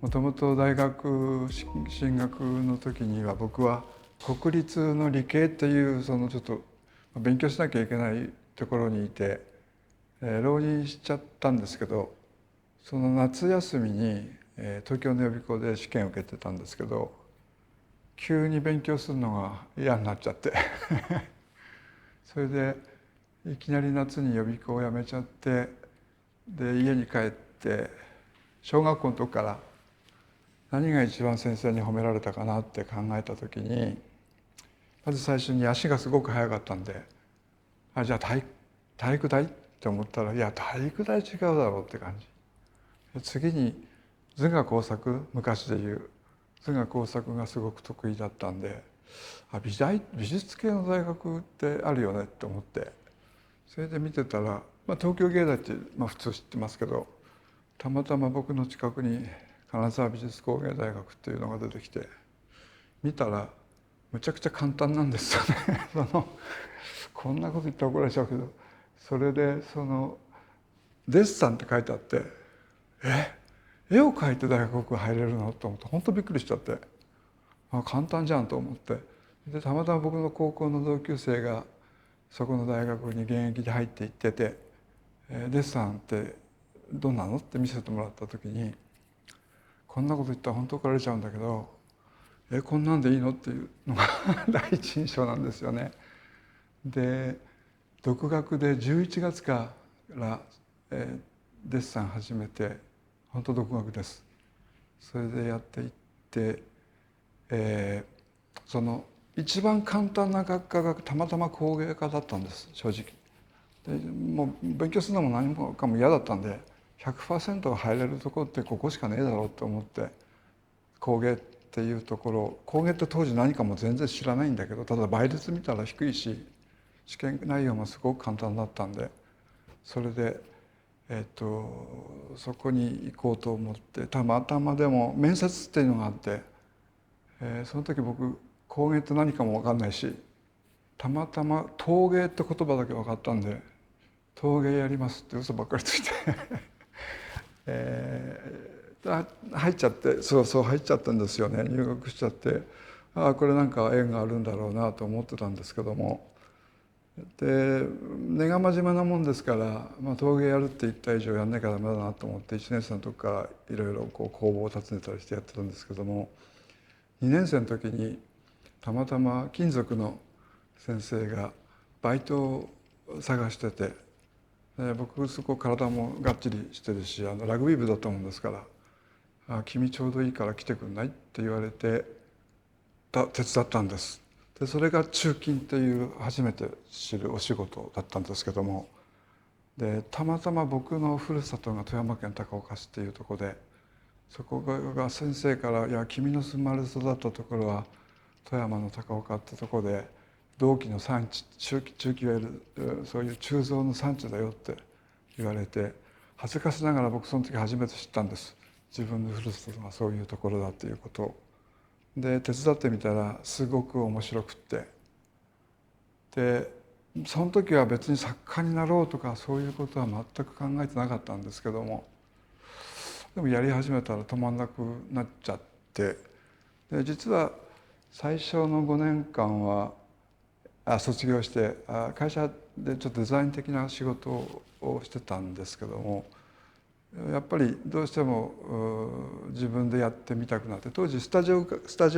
もともと大学進学の時には僕は国立の理系っていうちょっと勉強しなきゃいけないところにいて、浪人しちゃったんですけど、その夏休みに東京の予備校で試験を受けてたんですけど、急に勉強するのが嫌になっちゃってそれでいきなり夏に予備校を辞めちゃって、で家に帰って小学校の時から何が一番先生に褒められたかなって考えた時に、まず最初に足がすごく速かったんで、じゃあ体育大って思ったら、いや体育大違うだろうって感じ。次に図画工作、昔でいう図画工作がすごく得意だったんで、美術系の大学ってあるよねって思って、それで見てたら、東京芸大って、普通知ってますけど、たまたま僕の近くに金沢美術工芸大学っていうのが出てきて、見たらむちゃくちゃ簡単なんですよねこんなこと言ったら怒られちゃうけど、それでデッサンって書いてあって、絵を描いて大学入れるのと思って本当びっくりしちゃって、簡単じゃんと思って、でたまたま僕の高校の同級生がそこの大学に現役で入っていってて、デッサンってどんなのって見せてもらった時に、こんなこと言ったら本当怒られちゃうんだけど、こんなんでいいのっていうのが第一印象なんですよね。で独学で11月から、デッサン始めて、本当独学です。それでやっていって、その一番簡単な学科がたまたま工芸科だったんです、正直。でもう勉強するのも何もかも嫌だったんで、100% 入れるところってここしかねえだろうと思って、工芸っていうところ、工芸って当時何かも全然知らないんだけど、ただ倍率見たら低いし試験内容もすごく簡単だったんで、それでそこに行こうと思って、たまたまでも面接っていうのがあって、その時僕工芸って何かも分かんないし、たまたま陶芸って言葉だけ分かったんで、陶芸やりますって嘘ばっかりついて入っちゃって、そう入っちゃったんですよね。入学しちゃって、これなんか縁があるんだろうなと思ってたんですけども、で根が真面目なもんですから、陶芸やるって言った以上やんなきゃダメだなと思って、1年生の時からいろいろ工房を訪ねたりしてやってたんですけども、2年生の時にたまたま金属の先生がバイトを探してて、僕そこ体もがっちりしてるし、ラグビー部だったもんですから「君ちょうどいいから来てくんない？」って言われて手伝ったんです。でそれが鋳金っていう初めて知るお仕事だったんですけども、でたまたま僕のふるさとが富山県高岡市っていうところで、そこが先生から「いや君の生まれ育ったところは富山の高岡ってところで銅器の産地、鋳器いわゆるそういう鋳造の産地だよ」って言われて、恥ずかしながら僕その時初めて知ったんです。自分のふるさとがそういうところだっていうことを。で手伝ってみたらすごく面白くって、でその時は別に作家になろうとかそういうことは全く考えてなかったんですけども、でもやり始めたら止まんなくなっちゃって、で実は最初の5年間は卒業して会社でちょっとデザイン的な仕事をしてたんですけども、やっぱりどうしても自分でやってみたくなって、当時スタジオ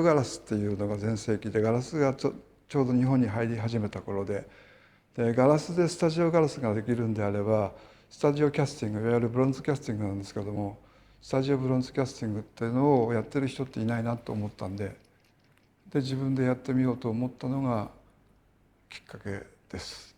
ガラスっていうのが全盛期で、ガラスがちょうど日本に入り始めた頃で、ガラスでスタジオガラスができるんであればスタジオキャスティング、いわゆるブロンズキャスティングなんですけども、スタジオブロンズキャスティングっていうのをやってる人っていないなと思ったんで、自分でやってみようと思ったのがきっかけです。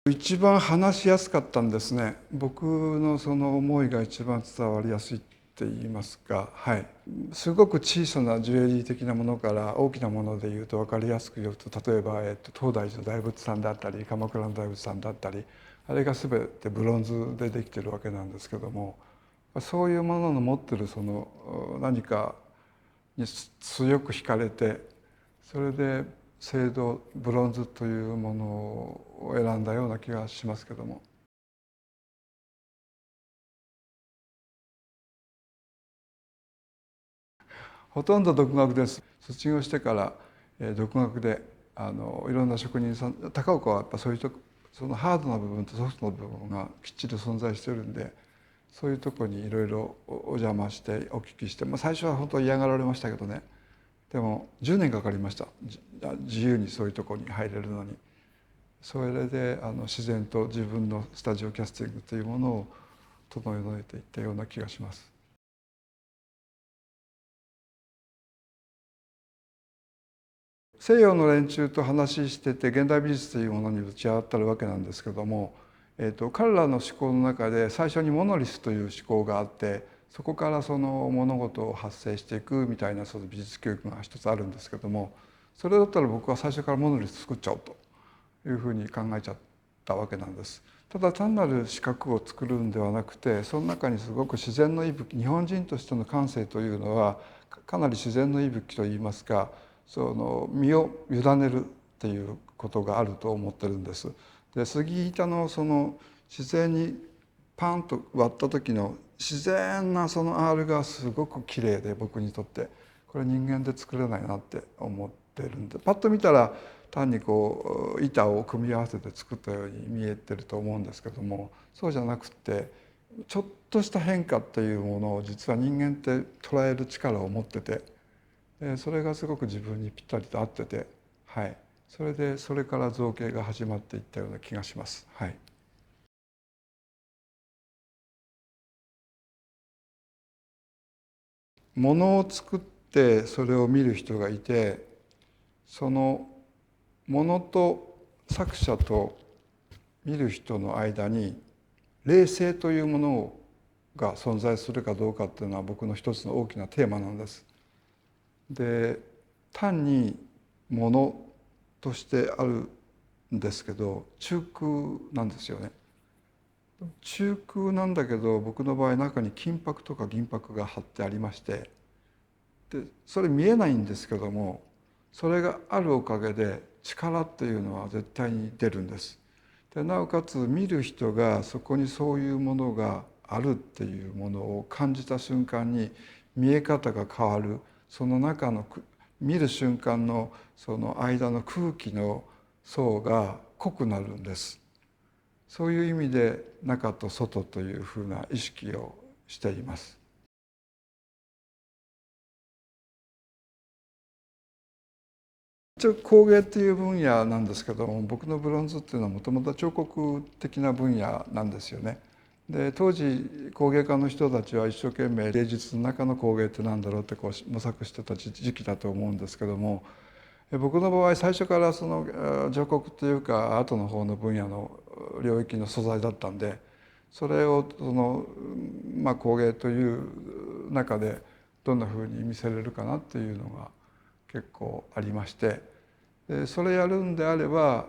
一番話しやすかったんですね。僕のその思いが一番伝わりやすいって言いますか、はい、すごく小さなジュエリー的なものから大きなもので言うと分かりやすく言うと、例えば、東大寺の大仏さんだったり鎌倉の大仏さんだったり、あれが全てブロンズでできてるわけなんですけども、そういうものの持ってるその何かに強く惹かれて、それで青銅ブロンズというものを選んだような気がしますけども。ほとんど独学です。卒業してから独学でいろんな職人さん、高岡はやっぱそういうとこ、そのハードな部分とソフトな部分がきっちり存在してるんで、そういうとこにいろいろお邪魔してお聞きして、最初は本当に嫌がられましたけどね。でも10年かかりました。自由にそういうとこに入れるのに。それで自然と自分のスタジオキャスティングというものを整えていったような気がします。西洋の連中と話してて現代美術というものにぶち当たるわけなんですけども、彼らの思考の中で最初にモノリスという思考があって、そこからその物事を発生していくみたいなその美術教育が一つあるんですけども、それだったら僕は最初からモノリス作っちゃおうというふうに考えちゃったわけなんです。ただ単なる四角を作るんではなくて、その中にすごく自然の息吹、日本人としての感性というのはかなり自然の息吹といいますか、その身を委ねるっていうことがあると思ってるんです。で、杉板のその自然にパンと割った時の自然なその R がすごく綺麗で、僕にとってこれ人間で作れないなって思ってるんで、パッと見たら単にこう板を組み合わせて作ったように見えてると思うんですけども、そうじゃなくてちょっとした変化っていうものを実は人間って捉える力を持ってて、それがすごく自分にぴったりと合ってて、はい、それから造形が始まっていったような気がします。はい。ものを作ってそれを見る人がいて、そのものと作者と見る人の間に霊性というものが存在するかどうかっていうのは僕の一つの大きなテーマなんです。で、単にものとしてあるんですけど中空なんですよね。中空なんだけど僕の場合中に金箔とか銀箔が貼ってありまして、でそれ見えないんですけども、それがあるおかげで力っていうのは絶対に出るんです。でなおかつ見る人がそこにそういうものがあるっていうものを感じた瞬間に見え方が変わる。その中の見る瞬間のその間の空気の層が濃くなるんです。そういう意味で中と外というふうな意識をしています。一応工芸っていう分野なんですけども、僕のブロンズっていうのはもともと彫刻的な分野なんですよね。で当時工芸家の人たちは一生懸命芸術の中の工芸って何だろうってこう模索してた時期だと思うんですけども、僕の場合最初からその彫刻というかアートの方の分野の領域の素材だったんで、それをその、工芸という中でどんなふうに見せれるかなっていうのが結構ありまして、でそれやるんであれば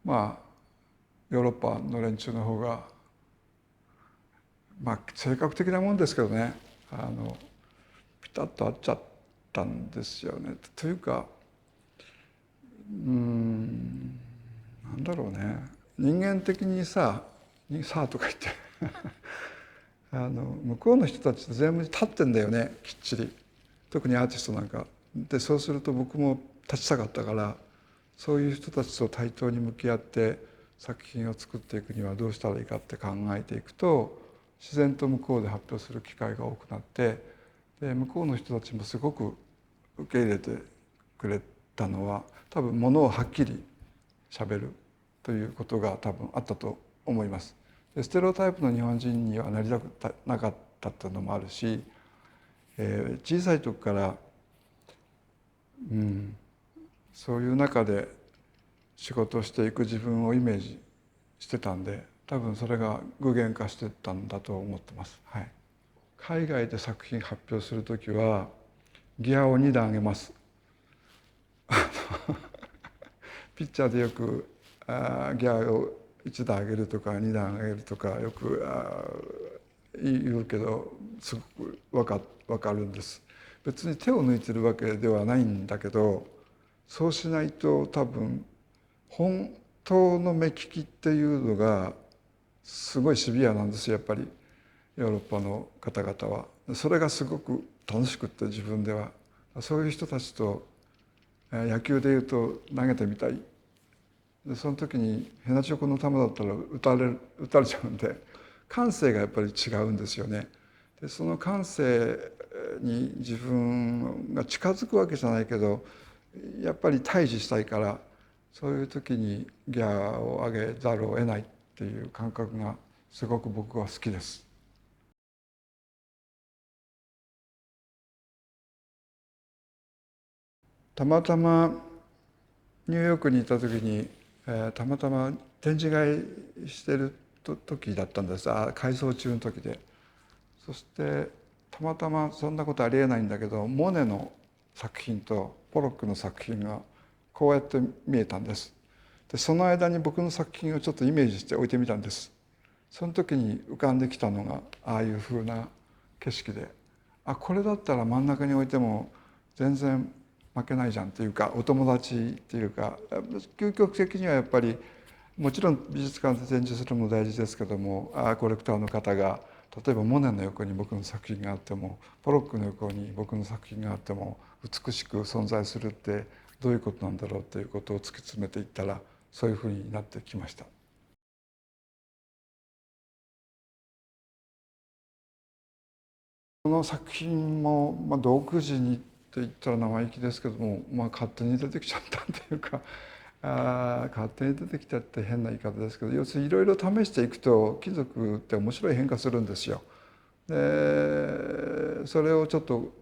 ヨーロッパの連中の方が性格的なもんですけどね、ピタッと合っちゃったんですよね。というかなんだろうね、人間的にさとか言って向こうの人たちって全部立ってんだよね、きっちり。特にアーティストなんかで、そうすると僕も立ちたかったから、そういう人たちと対等に向き合って作品を作っていくにはどうしたらいいかって考えていくと、自然と向こうで発表する機会が多くなって、で向こうの人たちもすごく受け入れてくれたのは、多分ものをはっきりしゃべるということが多分あったと思います。でステレオタイプの日本人にはなりたくなかったっていうのもあるし、小さい時から、そういう中で仕事をしていく自分をイメージしてたんで、多分それが具現化してったんだと思ってます。はい。海外で作品発表する時はギアを2段上げます。ピッチャーでよくギアを1段上げるとか2段上げるとかよく言うけど、すごく分かるんです。別に手を抜いてるわけではないんだけど、そうしないと多分本当の目利きっていうのがすごいシビアなんですよ、やっぱりヨーロッパの方々は。それがすごく楽しくって自分では。そういう人たちと野球でいうと投げてみたい。でその時にヘナチョコの球だったら打たれちゃうんで、感性がやっぱり違うんですよね。でその感性に自分が近づくわけじゃないけど、やっぱり対峙したいから、そういう時にギャーを上げざるを得ないっていう感覚がすごく僕は好きです。たまたまニューヨークにいた時に、たまたま展示会してる時だったんです。改装中の時で。そしてたまたまそんなことありえないんだけど、モネの作品とポロックの作品がこうやって見えたんです。でその間に僕の作品をちょっとイメージして置いてみたんです。その時に浮かんできたのがああいう風な景色で、これだったら真ん中に置いても全然負けないじゃんっていうか、お友達っていうか、究極的にはやっぱりもちろん美術館で展示するのも大事ですけども、コレクターの方が例えばモネの横に僕の作品があっても、ポロックの横に僕の作品があっても美しく存在するってどういうことなんだろうということを突き詰めていったら、そういうふうになってきました。この作品も、独自にって言ったら生意気ですけども、勝手に出てきちゃったっていうか、勝手に出てきたって変な言い方ですけど、要するにいろいろ試していくと金属って面白い変化するんですよ。でそれをちょっと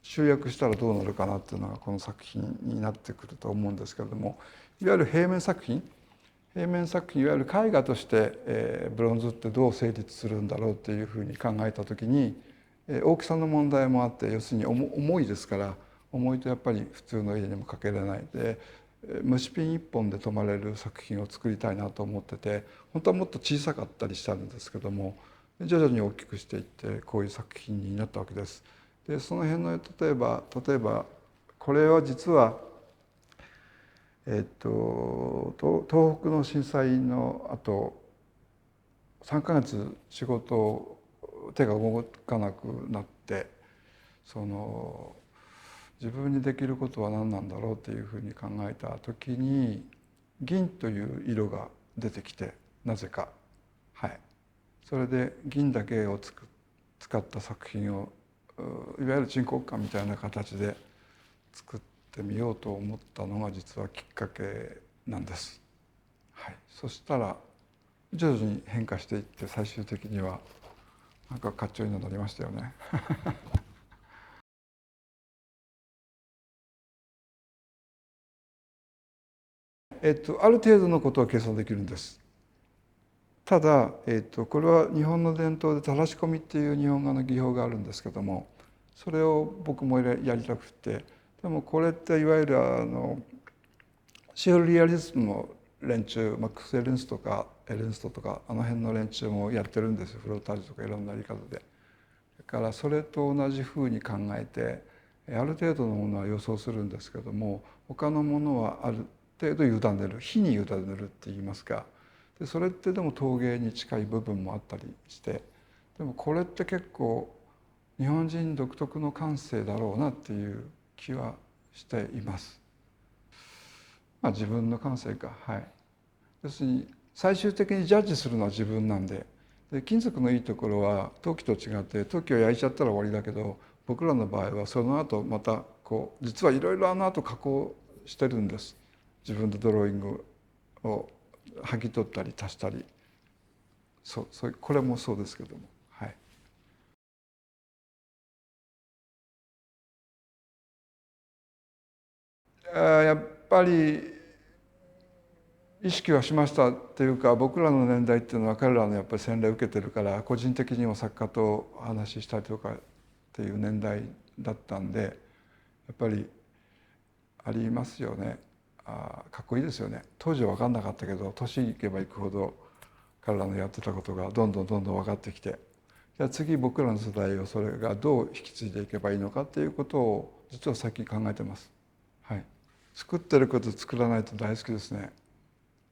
集約したらどうなるかなっていうのがこの作品になってくると思うんですけれども、いわゆる平面作品いわゆる絵画として、ブロンズってどう成立するんだろうっていうふうに考えた時に、大きさの問題もあって、要するに重いですから、重いとやっぱり普通の家にもかけれないで、虫ピン一本で泊まれる作品を作りたいなと思ってて、本当はもっと小さかったりしたんですけども、徐々に大きくしていってこういう作品になったわけです。でその辺の例えばこれは実は、東北の震災のあと3ヶ月仕事手が動かなくなって、その自分にできることは何なんだろうっていうふうに考えた時に、銀という色が出てきて、なぜか、それで銀だけを使った作品をいわゆる鎮国館みたいな形で作ってみようと思ったのが実はきっかけなんです。そしたら徐々に変化していって、最終的にはなんかかっちょいいのになりましたよね。ある程度のことは計算できるんです。ただ、これは日本の伝統でたらし込みっていう日本画の技法があるんですけども、それを僕もやりたくて、でもこれっていわゆるシュールリアリズムの連中、マックス・エルンストとかエルンストとかあの辺の連中もやってるんですよ。フロータージュとかいろんなやり方で。だからそれと同じふうに考えて、ある程度のものは予想するんですけども、他のものはある程度委ねる、火に委ねるって言いますか。でそれってでも陶芸に近い部分もあったりして、でもこれって結構日本人独特の感性だろうなっていう気はしています。自分の感性か。要するに最終的にジャッジするのは自分なんで、金属のいいところは陶器と違って、陶器を焼いちゃったら終わりだけど、僕らの場合はその後またこう実はいろいろ後加工してるんです。自分でドローイングを剥ぎ取ったり足したり、これもそうですけども。やっぱり意識はしましたっていうか、僕らの年代っていうのは彼らのやっぱり洗礼を受けてるから、個人的にも作家と話したりとかっていう年代だったんで、やっぱりありますよね。かっこいいですよね。当時は分かんなかったけど、年いけばいくほど彼らのやってたことがどんどん分かってきて、じゃあ次僕らの世代をそれがどう引き継いでいけばいいのかっていうことを実は最近考えてます。作ってること作らないと大好きですね。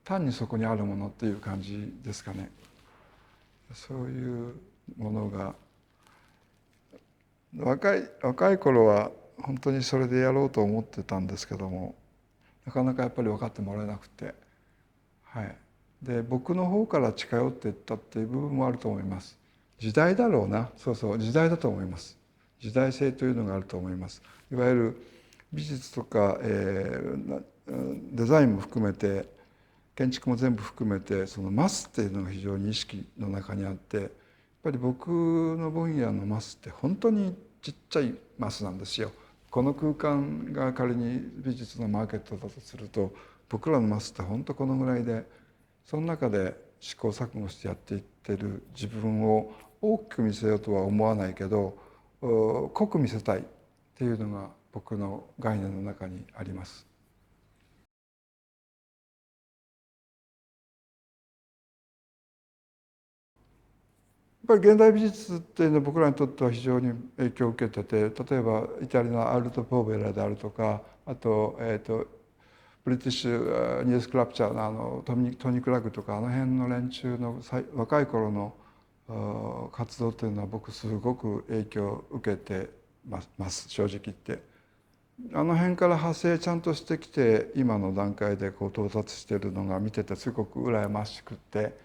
単にそこにあるものっていう感じですかね。そういうものが若い頃は本当にそれでやろうと思ってたんですけども、なかなかやっぱり分かってもらえなくて、はい、で僕の方から近寄っていったっていう部分もあると思います。時代だろうな、そうそう時代だと思います。時代性というのがあると思います。いわゆる美術とか、デザインも含めて建築も全部含めてそのマスっていうのが非常に意識の中にあって、やっぱり僕の分野のマスって本当にちっちゃいマスなんですよ。この空間が仮に美術のマーケットだとすると、僕らのマスって本当このぐらいで、その中で試行錯誤してやっていってる自分を大きく見せようとは思わないけど、濃く見せたいっていうのが僕の概念の中にあります。やっぱり現代美術っていうのは僕らにとっては非常に影響を受けてて、例えばイタリアのアルト・ポーベラであるとか、あと、ブリティッシュ・ニュース・クラプチャーのトニー・クラグとかあの辺の連中の若い頃の活動というのは僕すごく影響を受けてます正直言って。あの辺から派生ちゃんとしてきて今の段階でこう到達しているのが見ててすごく羨ましくって、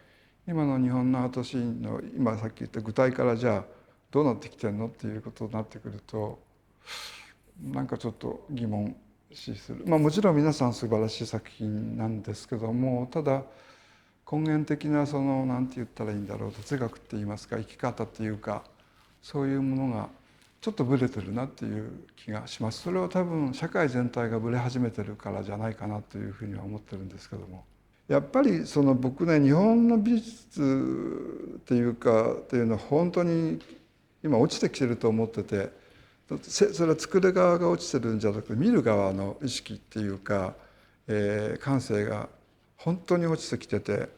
今の日本のアートシーンの今さっき言った具体からじゃあどうなってきてるのっていうことになってくると、なんかちょっと疑問視する。もちろん皆さん素晴らしい作品なんですけども、ただ根源的なその何て言ったらいいんだろう、哲学って言いますか、生き方っていうか、そういうものがちょっとブレてるなっていう気がします。それは多分社会全体がブレ始めてるからじゃないかなというふうには思ってるんですけども、やっぱりその僕ね、日本の美術っていうかっていうのは本当に今落ちてきてると思ってて、それは作る側が落ちてるんじゃなくて見る側の意識っていうか、感性が本当に落ちてきてて、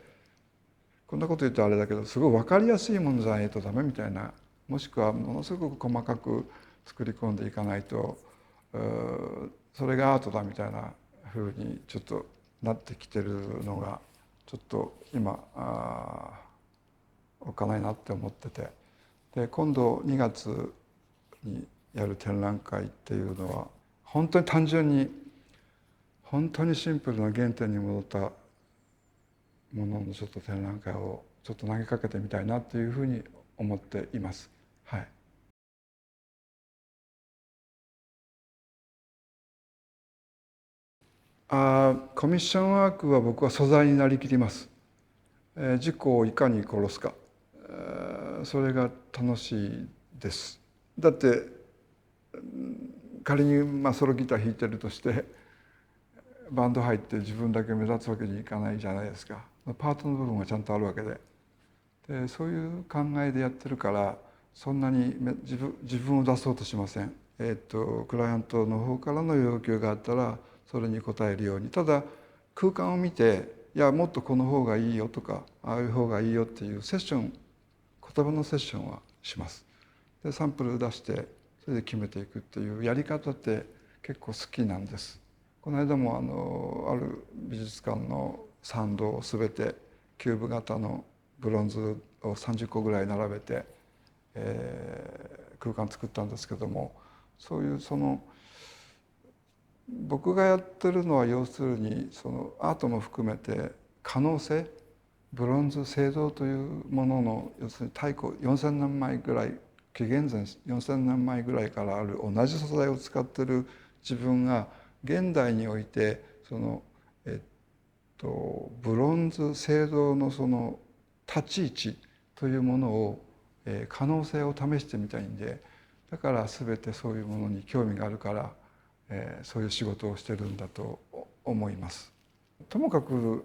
こんなこと言うとあれだけどすごい分かりやすいものじゃないとダメみたいな、もしくはものすごく細かく作り込んでいかないとそれがアートだみたいなふうにちょっとなってきてるのがちょっと今おっかないなって思ってて、で今度2月にやる展覧会っていうのは本当に単純に本当にシンプルな原点に戻ったもののちょっと展覧会をちょっと投げかけてみたいなというふうに思っています。はい。コミッションワークは僕は素材になりきります。自己をいかに殺すか、それが楽しいです。だって仮にソロギター弾いてるとしてバンド入って自分だけ目立つわけにいかないじゃないですか。パートの部分がちゃんとあるわけで、そういう考えでやってるからそんなに自分を出そうとしません。クライアントの方からの要求があったらそれに応えるように、ただ空間を見ていやもっとこの方がいいよとかああいう方がいいよっていうセッション、言葉のセッションはします。でサンプル出してそれで決めていくっていうやり方って結構好きなんです。この間もある美術館の参道を全てキューブ型のブロンズを30個ぐらい並べて、空間作ったんですけども、そういうその僕がやってるのは要するにそのアートも含めて可能性、ブロンズ青銅というものの要するに太古4,000年前ぐらい、紀元前4,000年前ぐらいからある同じ素材を使ってる自分が現代においてそのブロンズ青銅のその立ち位置というものを、可能性を試してみたいんで、だから全てそういうものに興味があるから、そういう仕事をしてるんだと思います。ともかく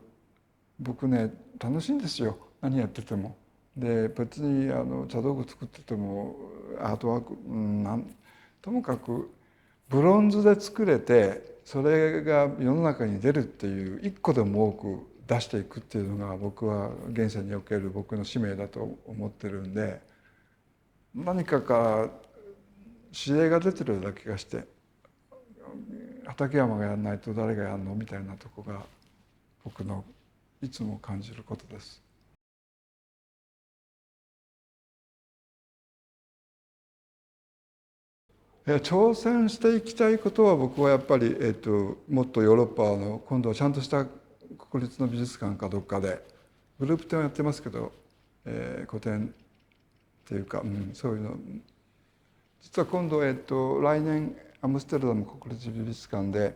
僕ね楽しいんですよ、何やってても。で別に茶道具作っててもアートワーク、ともかくブロンズで作れてそれが世の中に出るっていう一個でも多く出していくっていうのが僕は現世における僕の使命だと思ってるんで、何か指令が出てるような気がして、畠山がやらないと誰がやるのみたいなとこが僕のいつも感じることです。挑戦していきたいことは僕はやっぱり、もっとヨーロッパの今度はちゃんとした国立の美術館かどっかでグループ展はやってますけど、個展っていうか、そういうの実は今度、来年アムステルダム国立美術館で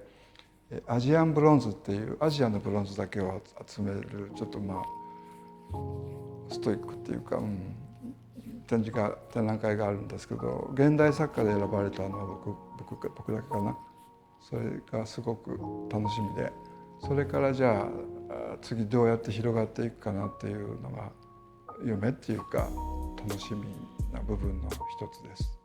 アジアンブロンズっていうアジアのブロンズだけを集めるちょっとストイックっていうか、展覧会があるんですけど、現代作家で選ばれたのは僕だけかな。それがすごく楽しみで、それからじゃあ次どうやって広がっていくかなっていうのが夢っていうか楽しみな部分の一つです。